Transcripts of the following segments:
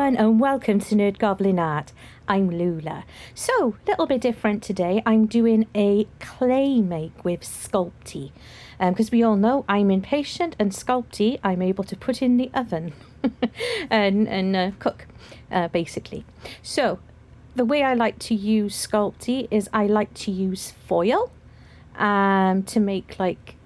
everyone and welcome to Nerd Goblin Art. I'm Lula. So, a little bit different today. I'm doing a clay make with Sculpty. Because we all know I'm impatient and Sculpty I'm able to put in the oven and cook, basically. So, the way I like to use Sculpty is I like to use foil to make like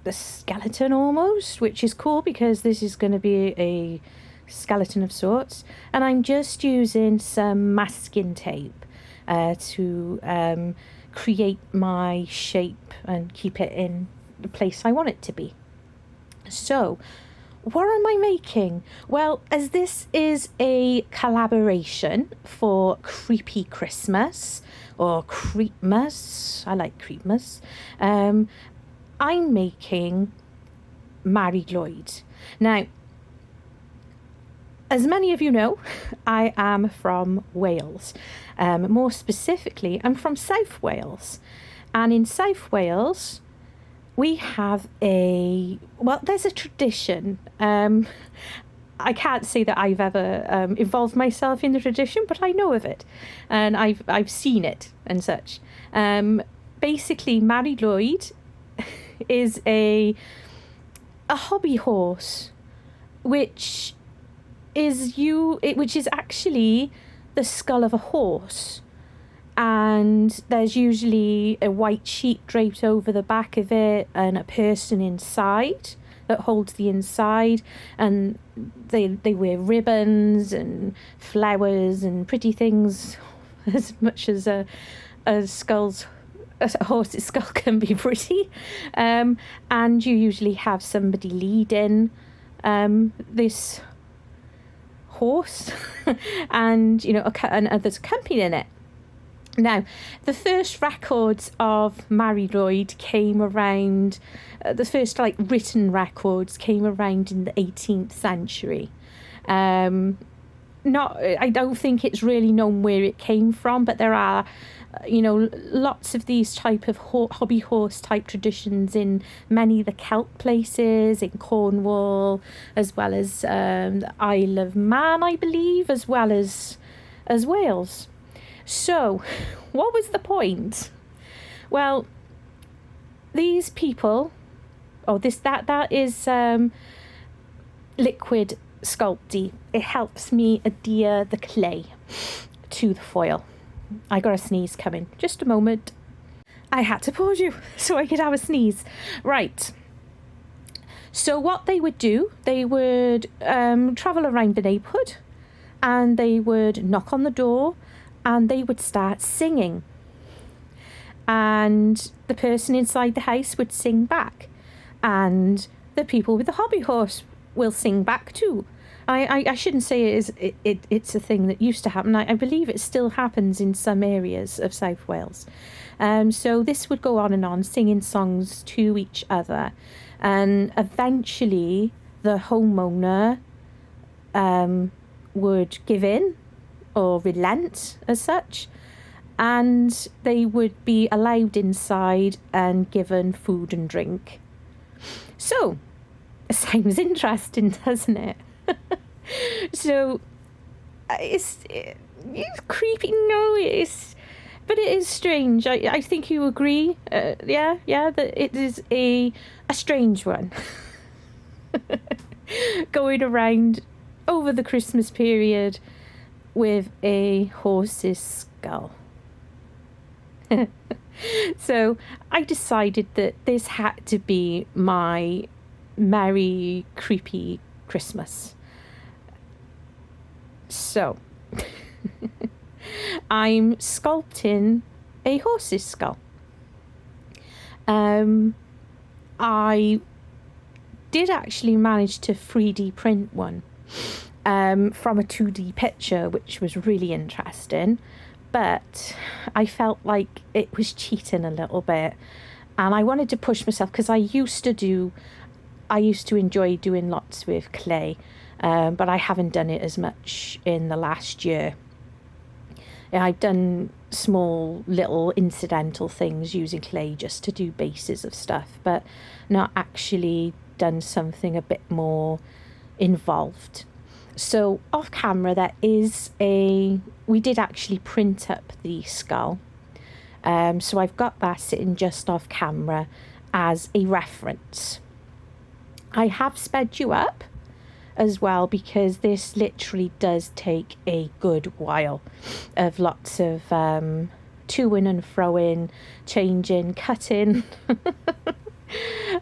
the skeleton almost, which is cool because this is going to be a skeleton of sorts, and I'm just using some masking tape to create my shape and keep it in the place I want it to be. So what am I making? Well, as this is a collaboration for Creepy Christmas or Creepmas, I like Creepmas, I'm making Mari Lwyd. Now, as many of you know, I am from Wales. More specifically, I'm from South Wales. And in South Wales, we have there's a tradition. I can't say that I've ever involved myself in the tradition, but I know of it. And I've seen it and such. Basically, Mari Lwyd is a hobby horse, which is actually the skull of a horse, and there's usually a white sheet draped over the back of it and a person inside that holds the inside, and they wear ribbons and flowers and pretty things as much as a horse's skull can be pretty, and you usually have somebody leading this horse and and others accompanying it. Now, the first records of Mari Lwyd came around, the first written records came around in the 18th century. I don't think it's really known where it came from, but there are lots of these type of hobby horse type traditions in many of the Celt places, in Cornwall, as well as the Isle of Man, I believe, as well as Wales. So, what was the point? Well, these people, that is liquid Sculpty. It helps me adhere the clay to the foil. I got a sneeze coming. Just a moment. I had to pause you so I could have a sneeze. Right. So what they would do, they would travel around the neighbourhood, and they would knock on the door and they would start singing. And the person inside the house would sing back. And the people with the hobby horse will sing back too. I shouldn't say it's a thing that used to happen. I believe it still happens in some areas of South Wales. So this would go on, singing songs to each other. And eventually the homeowner would give in or relent as such. And they would be allowed inside and given food and drink. So, it sounds interesting, doesn't it? So it's creepy. No, but it is strange. I think you agree. Yeah, that it is a strange one. Going around over the Christmas period with a horse's skull. So I decided that this had to be my merry, creepy Christmas. So I'm sculpting a horse's skull. I did actually manage to 3D print one from a 2D picture, which was really interesting, but I felt like it was cheating a little bit, and I wanted to push myself because I used to enjoy doing lots with clay, but I haven't done it as much in the last year. I've done small little incidental things using clay just to do bases of stuff, but not actually done something a bit more involved. So off camera, we did actually print up the skull. So I've got that sitting just off camera as a reference. I have sped you up as well, because this literally does take a good while of lots of to-ing and fro-ing, changing, cutting,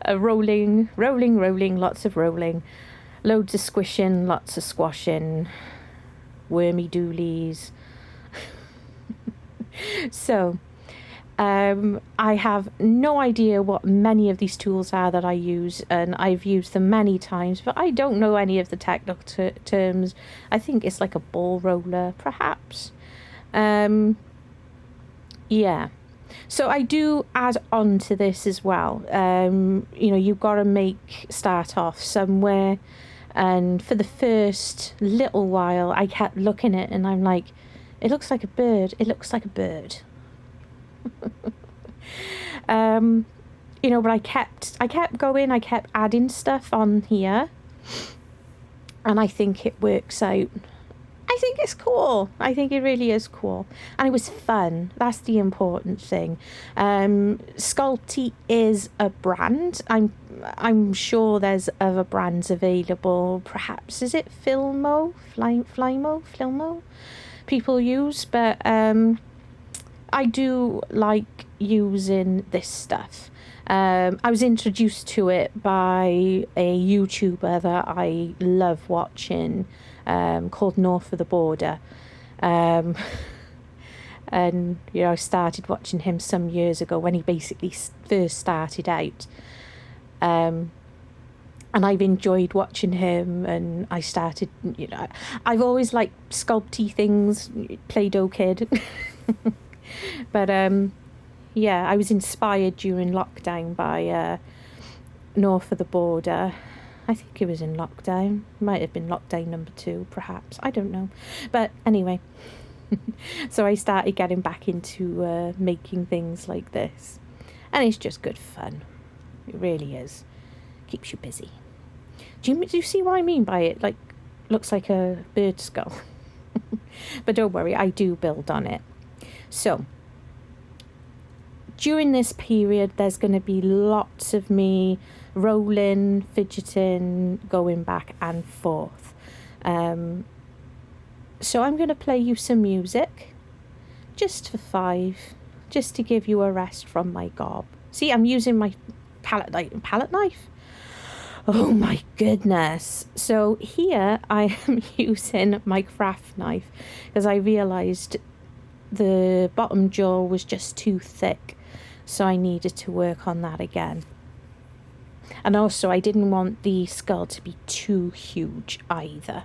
rolling, lots of rolling, loads of squishing, lots of squashing, wormy doolies. So I have no idea what many of these tools are that I use, and I've used them many times, but I don't know any of the technical terms. I think it's like a ball roller, perhaps. Yeah. So I do add on to this as well. You know, you've got to start off somewhere. And for the first little while, I kept looking at it and I'm like, it looks like a bird. It looks like a bird. You know, but I kept going. I kept adding stuff on here. And I think it works out. I think it's cool. I think it really is cool. And it was fun. That's the important thing. Sculpty is a brand. I'm sure there's other brands available. Perhaps, is it Filmo? Filmo? People use. But I do like using this stuff. I was introduced to it by a YouTuber that I love watching, called North of the Border. And, you know, I started watching him some years ago when he basically first started out. And I've enjoyed watching him, and I started, you know, I've always liked sculpty things, Play-Doh kid. But, yeah, I was inspired during lockdown by North of the Border. I think it was in lockdown. Might have been lockdown number 2, perhaps. I don't know. But anyway, so I started getting back into making things like this. And it's just good fun. It really is. Keeps you busy. Do you see what I mean by it? Like, looks like a bird skull. But don't worry, I do build on it. So, during this period, there's going to be lots of me rolling, fidgeting, going back and forth. So I'm going to play you some music, just for 5, just to give you a rest from my gob. See, I'm using my palette knife. Oh my goodness. So here I am using my craft knife, because I realised the bottom jaw was just too thick. So I needed to work on that again. And also I didn't want the skull to be too huge either.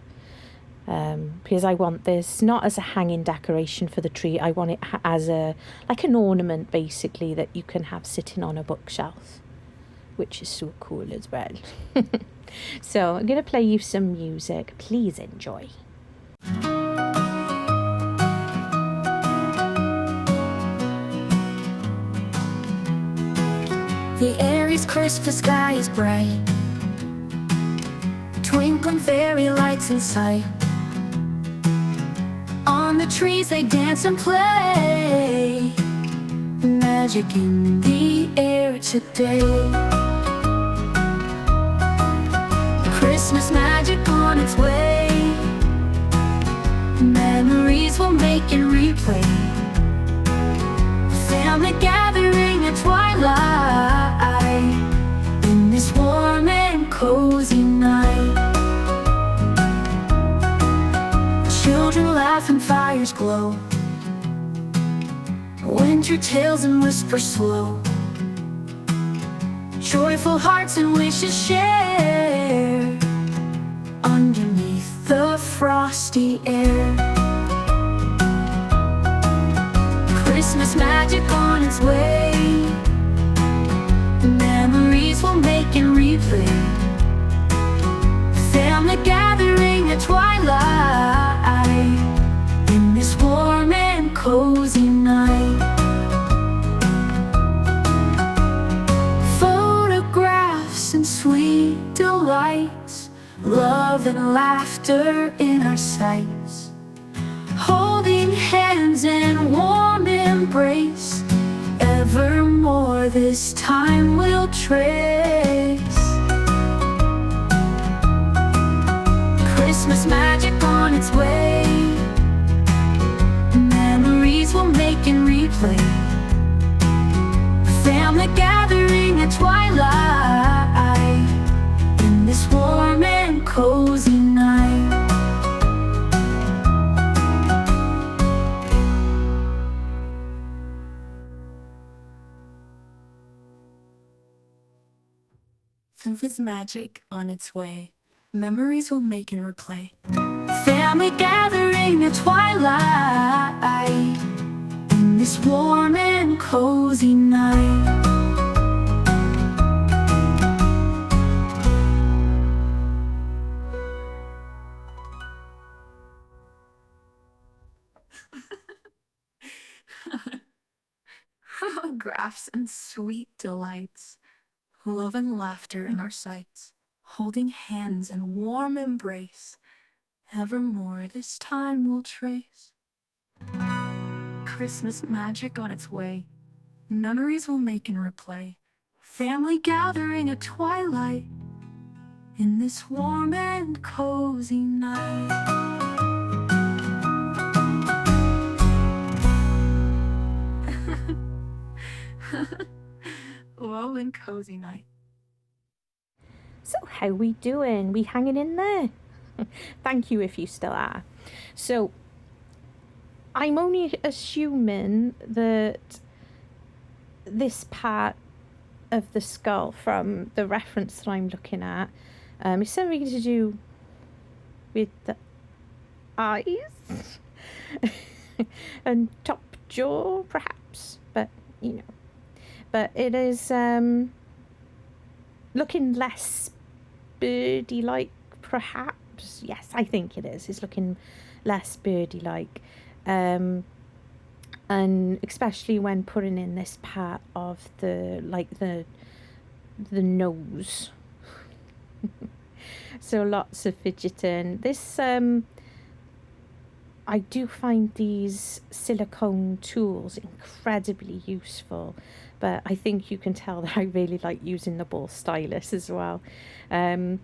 Because I want this not as a hanging decoration for the tree. I want it as like an ornament, basically, that you can have sitting on a bookshelf. Which is so cool as well. So I'm going to play you some music. Please enjoy. The air is crisp, the sky is bright, twinkling fairy lights in sight. On the trees they dance and play, magic in the air today. Christmas magic on its way, memories will make it replay. Family gathering at twilight, in this warm and cozy night. Children laugh and fires glow, winter tales and whispers slow. Joyful hearts and wishes share underneath the frosty air. Christmas magic on its way, memories will make it replay. Family gathering at twilight, in this warm and cozy night. Photographs and sweet delights, love and laughter in our sights, holding hands in warm embrace. Evermore this time we'll trace. Christmas magic on its way. Memories we'll make and replay. Family gathering at twilight, in this warm and cozy night. Christmas magic on its way. Memories we'll make and replay. Family gathering at twilight, in this warm and cozy night. Photographs and sweet delights, love and laughter in our sights, holding hands in warm embrace. Evermore this time we'll trace. Christmas magic on its way. Memories we'll make and replay. Family gathering at twilight, in this warm and cozy night. Warm and cozy night. So how we doing? We hanging in there? Thank you if you still are. So I'm only assuming that this part of the skull from the reference that I'm looking at is something to do with the eyes and top jaw perhaps, but you know, but it is looking less birdie like perhaps. Yes, I think it is. It's looking less birdie like, and especially when putting in this part of the nose. So lots of fidgeting. This I do find these silicone tools incredibly useful, but I think you can tell that I really like using the ball stylus as well. I'm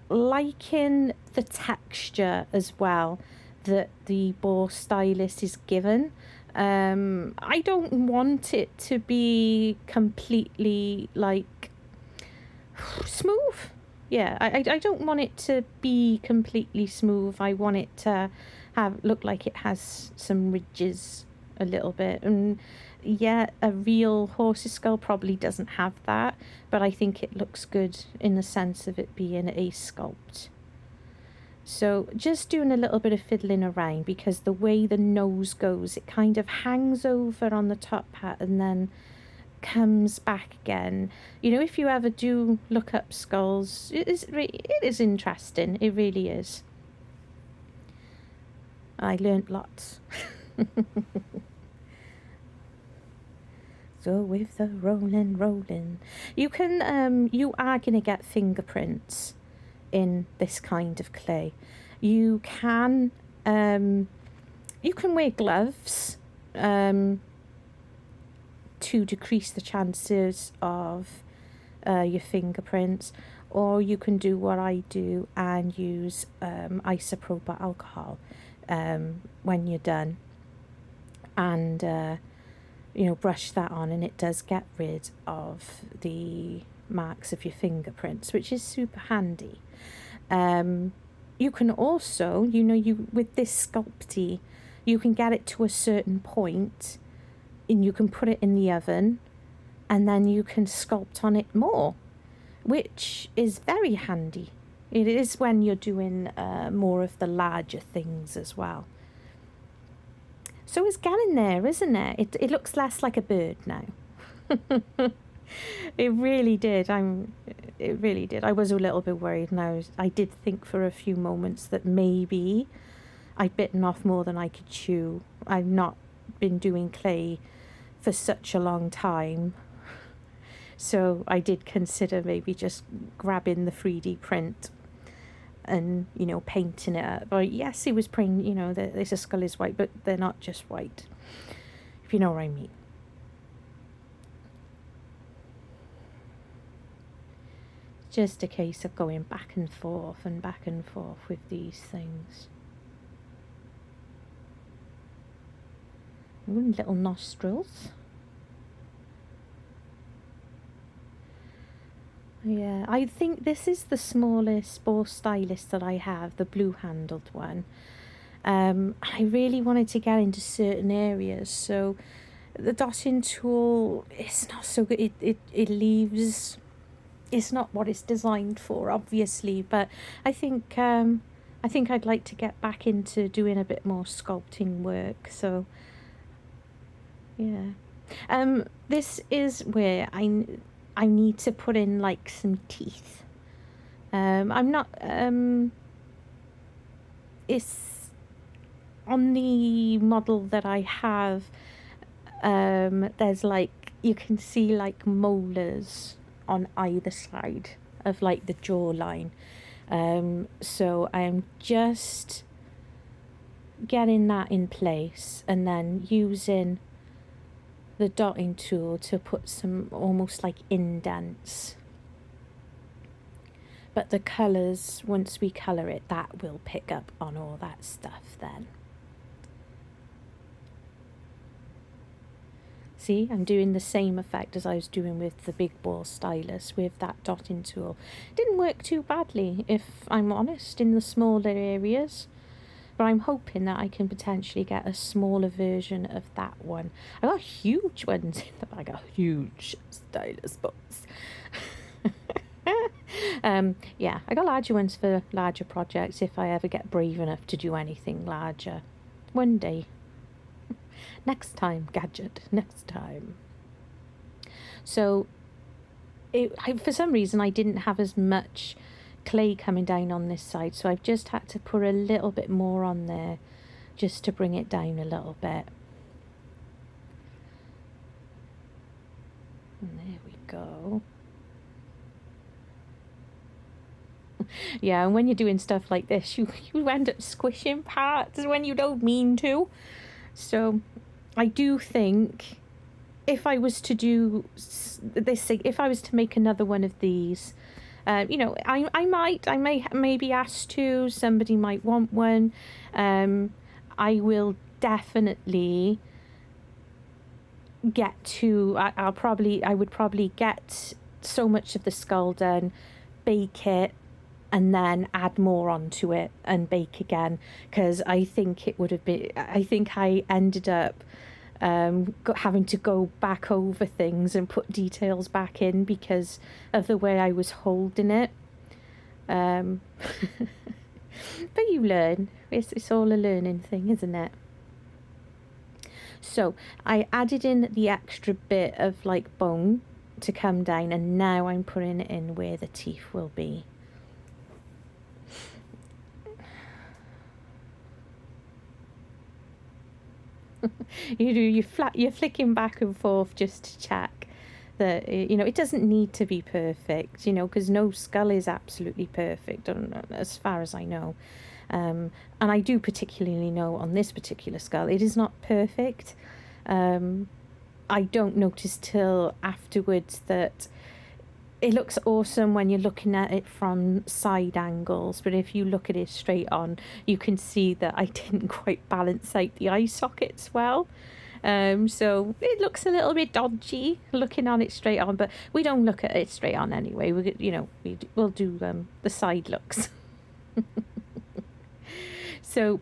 liking the texture as well that the ball stylus is given. I don't want it to be completely like smooth. Yeah, I don't want it to be completely smooth. I want it to look like it has some ridges a little bit. And yeah, a real horse's skull probably doesn't have that, but I think it looks good in the sense of it being a sculpt. So just doing a little bit of fiddling around, because the way the nose goes, it kind of hangs over on the top part and then comes back again. You know, if you ever do look up skulls, it is interesting. It really is. I learnt lots. So with the rolling, you can you are gonna get fingerprints in this kind of clay. You can wear gloves to decrease the chances of your fingerprints, or you can do what I do and use isopropyl alcohol when you're done, and you know, brush that on, and it does get rid of the marks of your fingerprints, which is super handy. You can also, you know, with this Sculpty, you can get it to a certain point and you can put it in the oven and then you can sculpt on it more, which is very handy. It is when you're doing more of the larger things as well. So it's getting there, isn't it? It looks less like a bird now. It really did. It really did. I was a little bit worried, and I did think for a few moments that maybe I'd bitten off more than I could chew. I've not been doing clay for such a long time, so I did consider maybe just grabbing the 3D print. and, you know, painting it up. Or yes, he was praying, you know, that this skull is white, but they're not just white, if you know what I mean. Just a case of going back and forth with these things. Ooh, little nostrils. Yeah, I think this is the smallest ball stylus that I have, the blue handled one. I really wanted to get into certain areas, so the dotting tool is not so good. It leaves, it's not what it's designed for, obviously, but I think I'd like to get back into doing a bit more sculpting work, so yeah. This is where I need to put in like some teeth. I'm not, it's on the model that I have, there's like, you can see like molars on either side of like the jawline. So I am just getting that in place and then using the dotting tool to put some almost like indents. But the colours, once we colour it, that will pick up on all that stuff then. See, I'm doing the same effect as I was doing with the big ball stylus with that dotting tool. Didn't work too badly, if I'm honest, in the smaller areas. But I'm hoping that I can potentially get a smaller version of that one. I got huge ones in the bag. I got huge stylus books. Yeah, I got larger ones for larger projects if I ever get brave enough to do anything larger. One day. Next time, gadget. Next time. So, for some reason, I didn't have as much clay coming down on this side, so I've just had to put a little bit more on there just to bring it down a little bit. And there we go. Yeah, and when you're doing stuff like this, you end up squishing parts when you don't mean to. So I do think if I was to do this, if I was to make another one of these, you know, I may be asked to, somebody might want one. I will definitely get to, I would probably get so much of the skull done, bake it, and then add more onto it and bake again, because I think it would have been, I think I ended up having to go back over things and put details back in because of the way I was holding it. But you learn. It's all a learning thing, isn't it? So I added in the extra bit of like bone to come down, and now I'm putting it in where the teeth will be. You're flicking back and forth just to check that, you know, it doesn't need to be perfect, you know, because no skull is absolutely perfect as far as I know. And I do particularly know on this particular skull it is not perfect. I don't notice till afterwards that it looks awesome when you're looking at it from side angles, but if you look at it straight on, you can see that I didn't quite balance out the eye sockets well. So it looks a little bit dodgy looking on it straight on, but we don't look at it straight on anyway. We'll do the side looks. So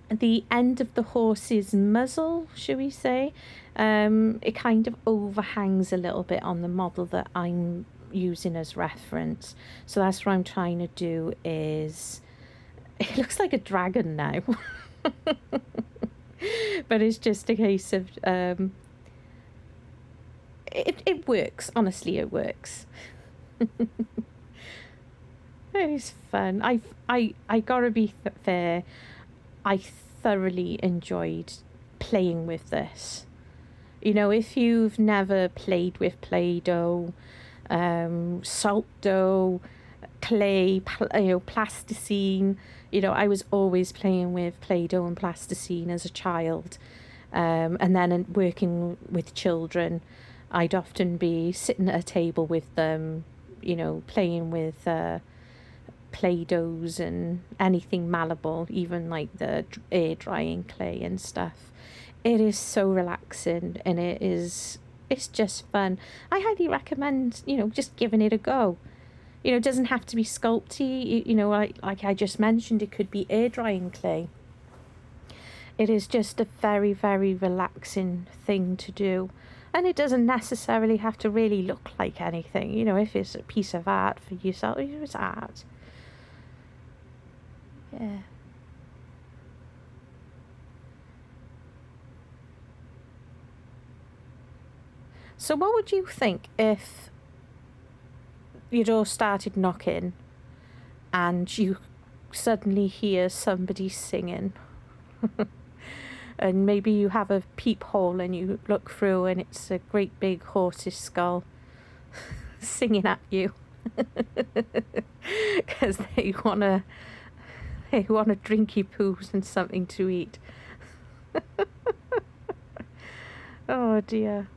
the end of the horse's muzzle, should we say, it kind of overhangs a little bit on the model that I'm using as reference. So that's what I'm trying to do is, it looks like a dragon now. But it's just a case of, it works, honestly it works. It is fun. I gotta be fair, I thoroughly enjoyed playing with this. You know, if you've never played with Play-Doh, salt dough, clay, plasticine. I was always playing with Play-Doh and plasticine as a child. And then working with children, I'd often be sitting at a table with them, playing with Play-Dohs and anything malleable, even like the air drying clay and stuff. It is so relaxing, and it's just fun. I highly recommend, just giving it a go. It doesn't have to be Sculpty, like I just mentioned, it could be air drying clay. It is just a very, very relaxing thing to do. And it doesn't necessarily have to really look like anything. If it's a piece of art for yourself, it's art. Yeah. So what would you think if your door started knocking and you suddenly hear somebody singing? And maybe you have a peephole and you look through and it's a great big horse's skull singing at you because they wanna drink your poos and something to eat. Oh dear,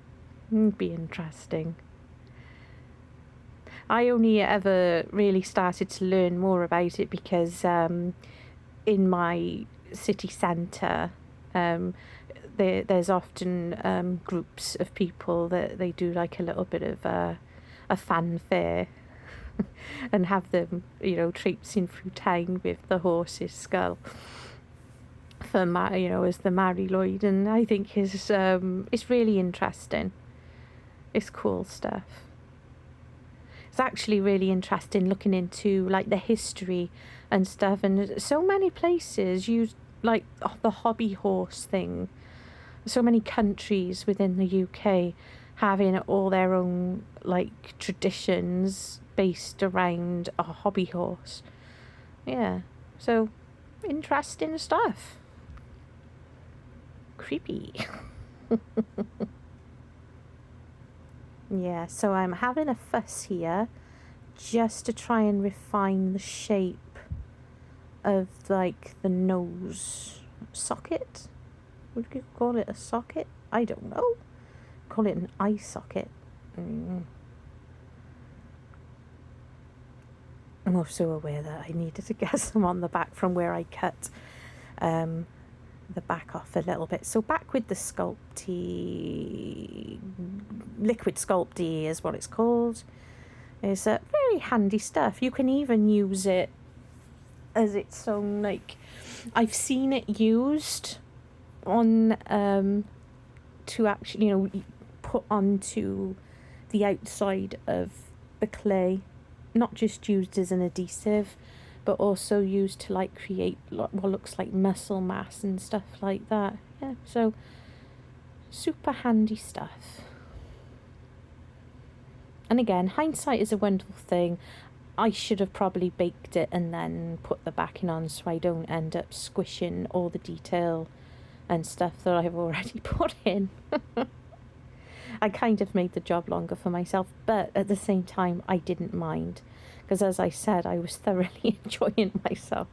it'd be interesting. I only ever really started to learn more about it because in my city centre, there's often groups of people that they do like a little bit of a fanfare and have them, traipsing through town with the horse's skull for as the Mari Lwyd, and I think it's really interesting. It's cool stuff. It's actually really interesting looking into like the history and stuff, and so many places use like the hobby horse thing. So many countries within the UK having all their own like traditions based around a hobby horse. Yeah, so interesting stuff. Creepy. Yeah, so I'm having a fuss here just to try and refine the shape of like the nose socket. Would you call it a socket? I don't know. Call it an eye socket. I'm also aware that I needed to get some on the back from where I cut the back off a little bit. So back with the Sculpty, liquid Sculpty is what it's called. It's very handy stuff. You can even use it as its own, like, I've seen it used on to actually put onto the outside of the clay, not just used as an adhesive, but also used to like create what looks like muscle mass and stuff like that. Yeah, so super handy stuff. And again, hindsight is a wonderful thing. I should have probably baked it and then put the backing on so I don't end up squishing all the detail and stuff that I've already put in. I kind of made the job longer for myself, but at the same time I didn't mind, because as I said, I was thoroughly enjoying myself.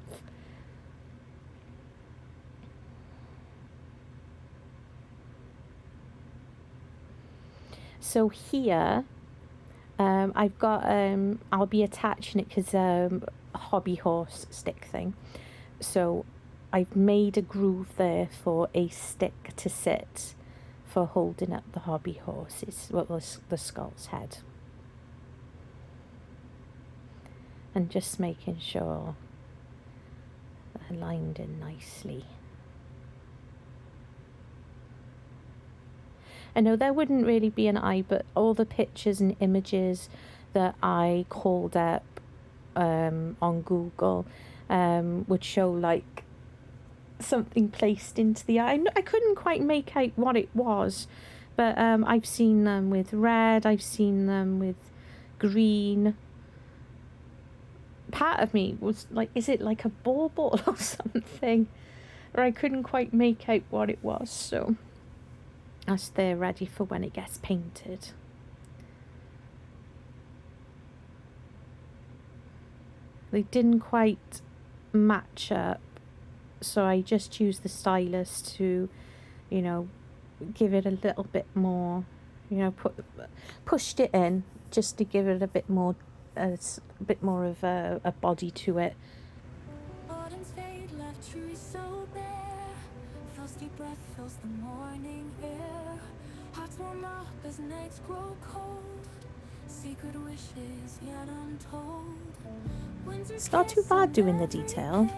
So here I've got I'll be attaching it because a hobby horse stick thing, so I've made a groove there for a stick to sit for holding up the hobby horses, well, the skull's head. And just making sure they're lined in nicely. I know there wouldn't really be an eye, but all the pictures and images that I called up on Google would show like something placed into the eye. I couldn't quite make out what it was, but I've seen them with red, I've seen them with green. Part of me was like, is it like a bauble or something? Or I couldn't quite make out what it was, so that's there ready for when it gets painted. they didn't quite match up, so I just used the stylus to, you know, give it a little bit more, you know, pushed it in just to give it a bit more of a body to it. Autumn's fade left trees so bare. Frosty breath fills the morning air. Hearts warm up as nights grow cold. Secret wishes yet untold. It's not too bad doing the detail.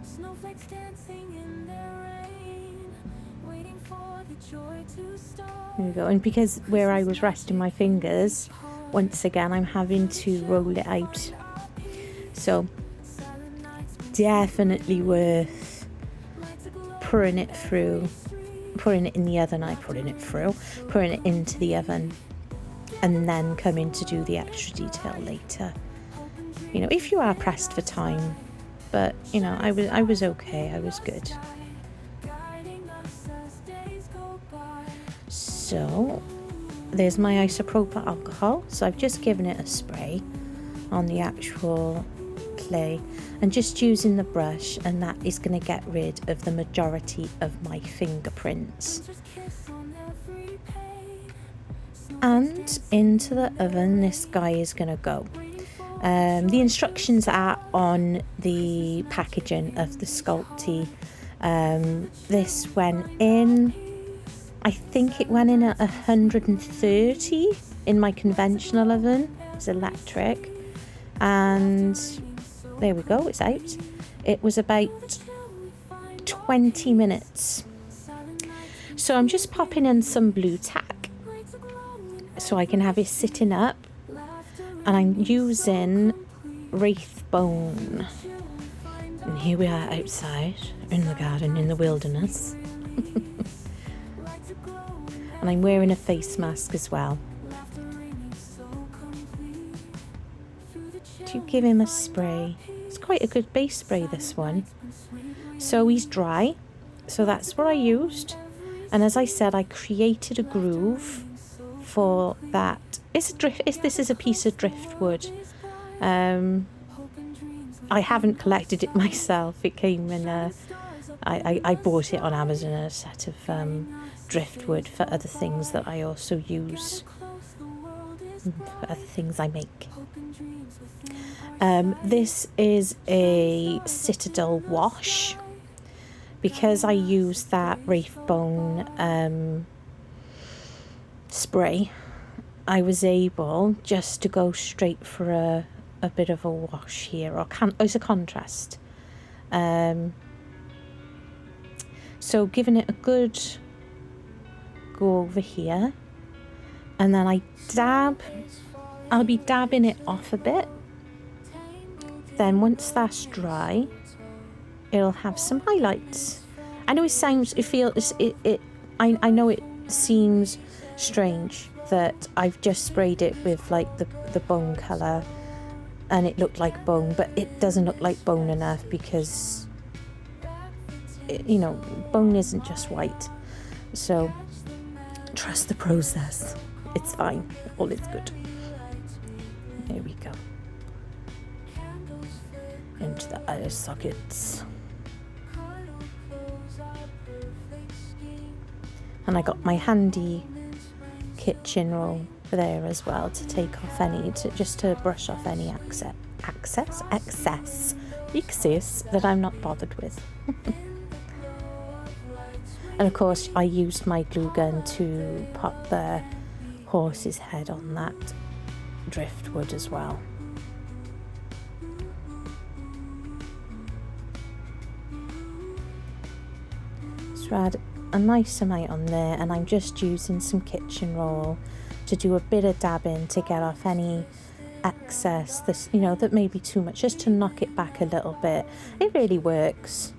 Snowflakes dancing in their rain, waiting for the joy to start. There we go. And because where I was resting my fingers, once again I'm having to roll it out. So definitely worth putting it in the oven. Putting it into the oven, and then coming to do the extra detail later. You know, if you are pressed for time, but you know, I was okay. I was good. So there's my isopropyl alcohol. So I've just given it a spray on the actual clay and just using the brush, and that is going to get rid of the majority of my fingerprints. And into the oven this guy is going to go. The instructions are on the packaging of the Sculpty. This went in, I think it went in at 130 in my conventional oven. It's electric, and there we go, it's out. It was about 20 minutes. So I'm just popping in some blue tack so I can have it sitting up, and I'm using wreath bone. And here we are outside in the garden in the wilderness. And I'm wearing a face mask as well. To give him a spray. It's quite a good base spray, this one. So he's dry, so that's what I used. And as I said, I created a groove for that. This is a piece of driftwood. I haven't collected it myself. It came in I bought it on Amazon, a set of driftwood for other things that I also use, for other things I make. This is a Citadel wash. Because I used that wreath bone spray, I was able just to go straight for a bit of a wash here, or as a contrast. So giving it a good go over here, and then I'll be dabbing it off a bit. Then once that's dry, it'll have some highlights. I know I know it seems strange that I've just sprayed it with like the bone colour and it looked like bone, but it doesn't look like bone enough, because you know, bone isn't just white. So trust the process. It's fine. All is good. There we go. Into the eye sockets. And I got my handy kitchen roll there as well to take off just to brush off any excess that I'm not bothered with. And of course I used my glue gun to pop the horse's head on that driftwood as well. So add a nice amount on there, and I'm just using some kitchen roll to do a bit of dabbing to get off any excess that may be too much, just to knock it back a little bit. It really works.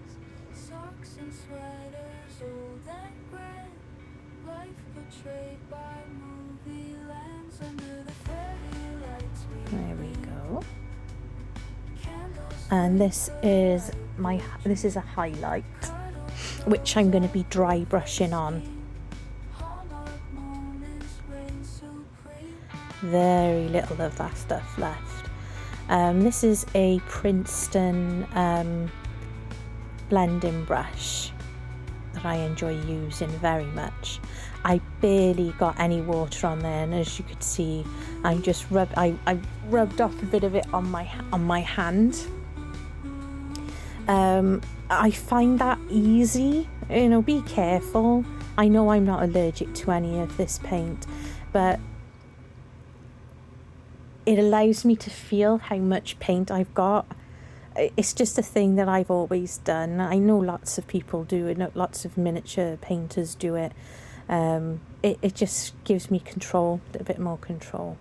There we go. And this is a highlight, which I'm going to be dry brushing on. Very little of that stuff left. This is a Princeton blending brush that I enjoy using very much. I barely got any water on there, and as you could see, I rubbed off a bit of it on my hand. I find that easy. Be careful. I know I'm not allergic to any of this paint, but it allows me to feel how much paint I've got. It's just a thing that I've always done. I know lots of people do it, lots of miniature painters do it. It just gives me control, a little bit more control.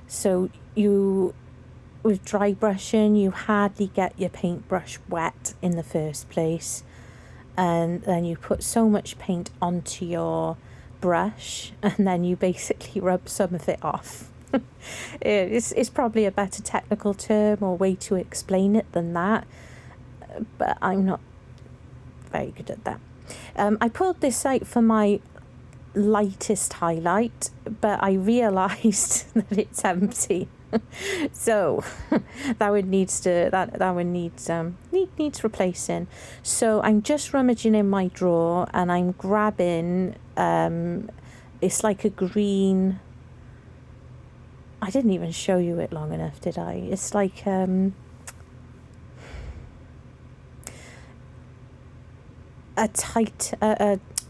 So with dry brushing, you hardly get your paintbrush wet in the first place, and then you put so much paint onto your brush, and then you basically rub some of it off. It's probably a better technical term or way to explain it than that, but I'm not very good at that. I pulled this out for my lightest highlight, but I realised that it's empty. So that one needs replacing. So I'm just rummaging in my drawer, and I'm grabbing it's like a green. I didn't even show you it long enough, did I? It's like a tight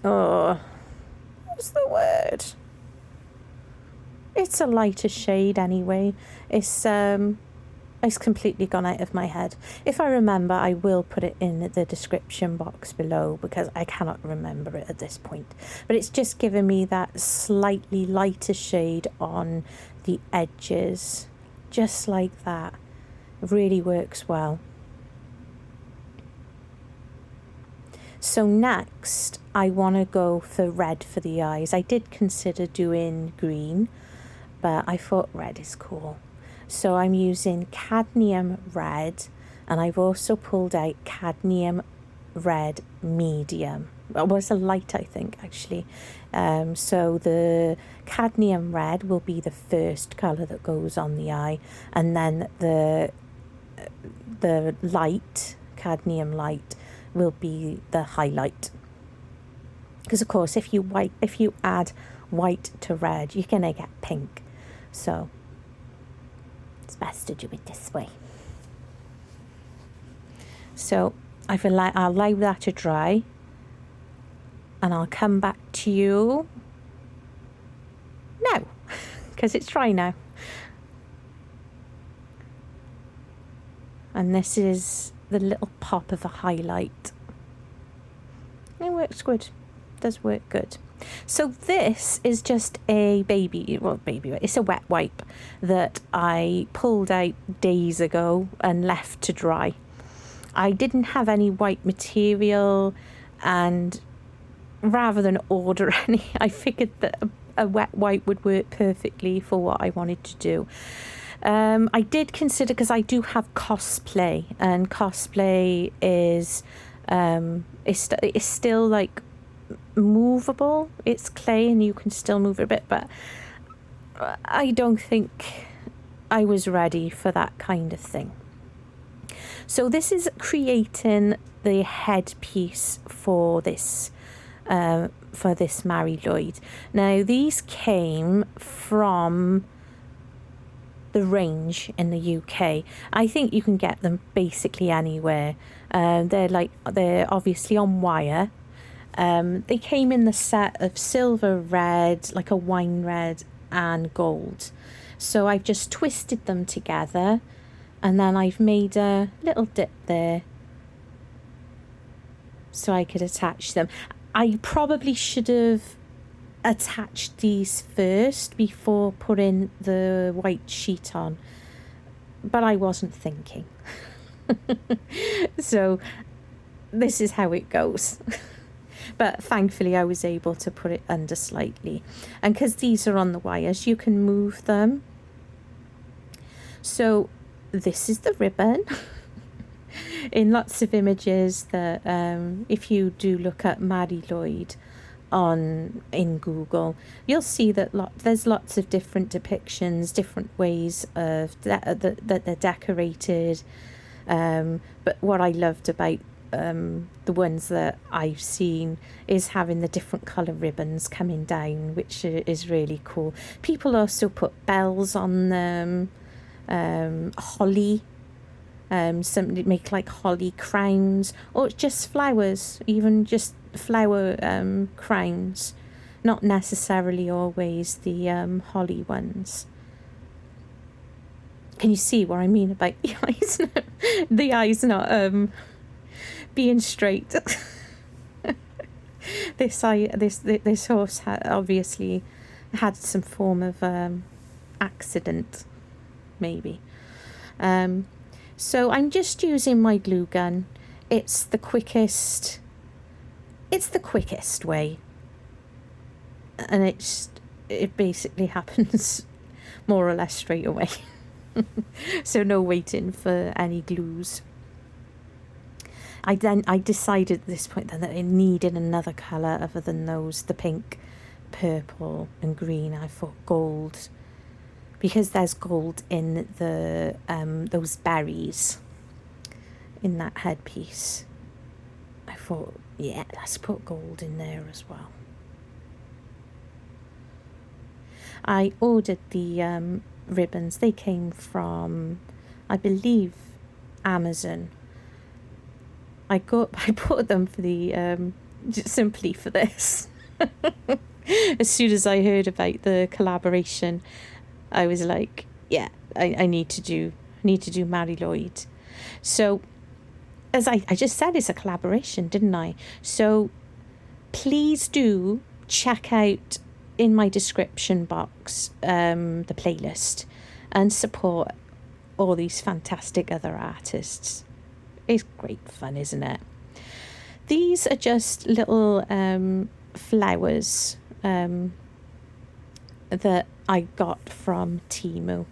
what's the word? It's a lighter shade anyway. It's completely gone out of my head. If I remember, I will put it in the description box below, because I cannot remember it at this point. But it's just given me that slightly lighter shade on the edges, just like that. It really works well. So next, I want to go for red for the eyes. I did consider doing green, but I thought red is cool. So I'm using cadmium red, and I've also pulled out cadmium red medium. It was a light, I think, actually. So the cadmium red will be the first colour that goes on the eye, and then the light, cadmium light, will be the highlight. Because of course, if you add white to red, you're gonna get pink. So it's best to do it this way. So I'll allow that to dry, and I'll come back to you now, because it's dry now. And this is the little pop of a highlight. It works good. It does work good. So this is just a it's a wet wipe that I pulled out days ago and left to dry. I didn't have any white material, and rather than order any, I figured that a wet wipe would work perfectly for what I wanted to do. I did consider, because I do have cosplay, and cosplay is it's still like movable. It's clay and you can still move it a bit, but I don't think I was ready for that kind of thing. So this is creating the headpiece for this Mari Lwyd. Now these came from the range in the UK. I think you can get them basically anywhere. They're obviously on wire. They came in the set of silver, red, like a wine red, and gold. So I've just twisted them together, and then I've made a little dip there so I could attach them. I probably should have attached these first before putting the white sheet on, but I wasn't thinking. So this is how it goes. But thankfully I was able to put it under slightly, and because these are on the wires, you can move them. So this is the ribbon. In lots of images that if you do look at Mari Lwyd in Google, you'll see that there's lots of different depictions, different ways of that they're decorated. But what I loved about the ones that I've seen is having the different colour ribbons coming down, which is really cool. People also put bells on them, holly. Some make like holly crowns, or just flowers, even just flower crowns, not necessarily always the holly ones. Can you see what I mean about the eyes? The eyes not being straight. This horse obviously had some form of accident, maybe. So I'm just using my glue gun. It's the quickest way, and it basically happens more or less straight away. So no waiting for any glues. I decided at this point then that I needed another colour other than those, the pink, purple and green. I thought gold, because there's gold in the those berries in that headpiece. I thought, yeah, let's put gold in there as well. I ordered the ribbons. They came from, I believe, Amazon. I bought them for the simply for this. As soon as I heard about the collaboration, I was like, yeah, I need to do Mari Lwyd. So, as I just said, it's a collaboration, didn't I? So please do check out in my description box the playlist and support all these fantastic other artists. It's great fun, isn't it? These are just little flowers that I got from Temu.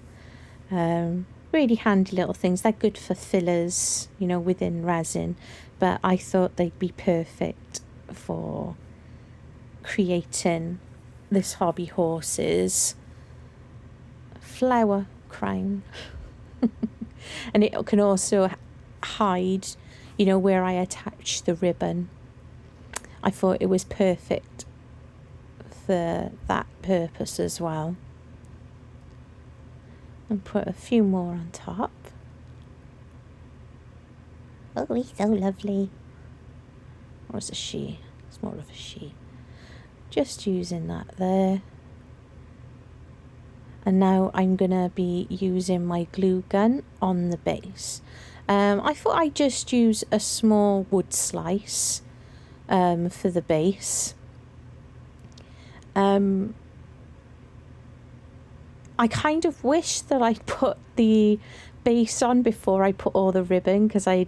Really handy little things. They're good for fillers, within resin, but I thought they'd be perfect for creating this hobby horse's flower crown. And it can also hide, where I attach the ribbon. I thought it was perfect for that purpose as well. And put a few more on top. Oh, he's so lovely. Or is it a she? It's more of a she. Just using that there. And now I'm going to be using my glue gun on the base. I thought I'd just use a small wood slice for the base. I kind of wish that I'd put the base on before I put all the ribbon, because I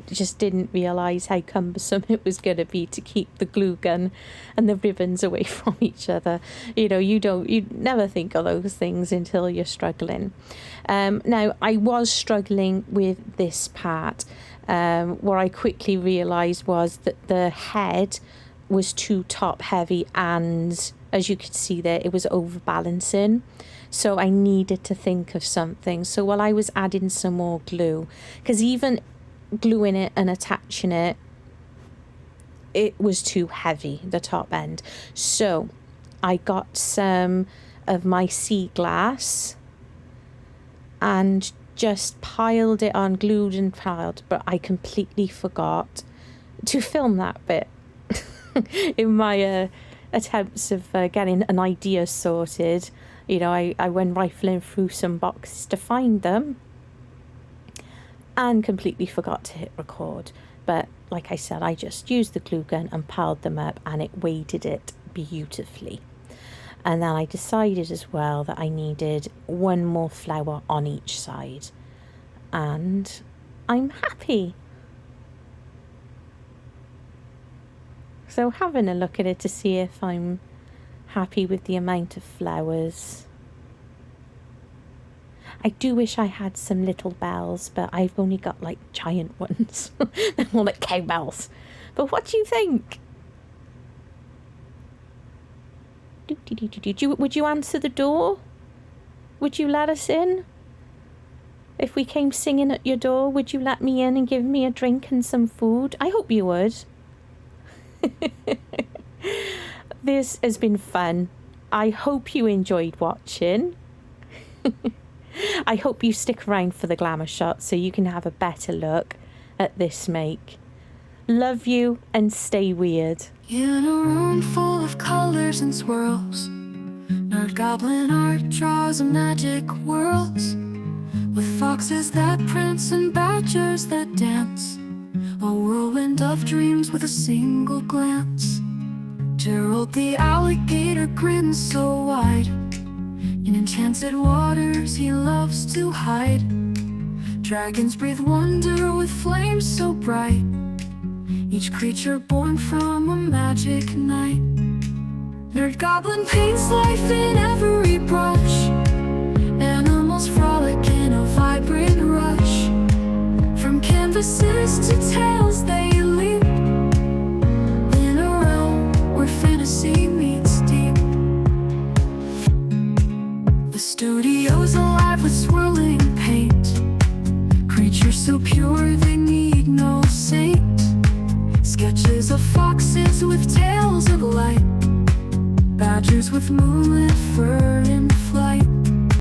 just didn't realise how cumbersome it was going to be to keep the glue gun and the ribbons away from each other. You never think of those things until you're struggling. Now, I was struggling with this part. What I quickly realised was that the head was too top heavy, and as you could see there, it was overbalancing. So I needed to think of something. So while I was adding some more glue, because even gluing it and attaching it, it was too heavy, the top end. So I got some of my sea glass and just piled it on, glued and piled, but I completely forgot to film that bit in my attempts of getting an idea sorted. I went rifling through some boxes to find them and completely forgot to hit record. But like I said, I just used the glue gun and piled them up, and it weighted it beautifully. And then I decided as well that I needed one more flower on each side, and I'm happy. So having a look at it to see if I'm happy with the amount of flowers. I do wish I had some little bells, but I've only got like giant ones. They're more like cowbells. But what do you think? Would you answer the door? Would you let us in? If we came singing at your door, would you let me in and give me a drink and some food? I hope you would. This has been fun. I hope you enjoyed watching. I hope you stick around for the glamour shot so you can have a better look at this make. Love you and stay weird. In a room full of colors and swirls, nerd goblin art draws a magic world, with foxes that prance and badgers that dance, a whirlwind of dreams with a single glance. Gerald the alligator grins so wide, in enchanted waters he loves to hide. Dragons breathe wonder with flames so bright, each creature born from a magic night. Nerd goblin paints life in every brush, animals frolic in a vibrant rush. From canvases to tales they leap, in a realm where fantasy meets deep. The studio's alive with swirling paint, creatures so pure they need no saint. Sketches of foxes with tails of light, badgers with moonlit fur in flight.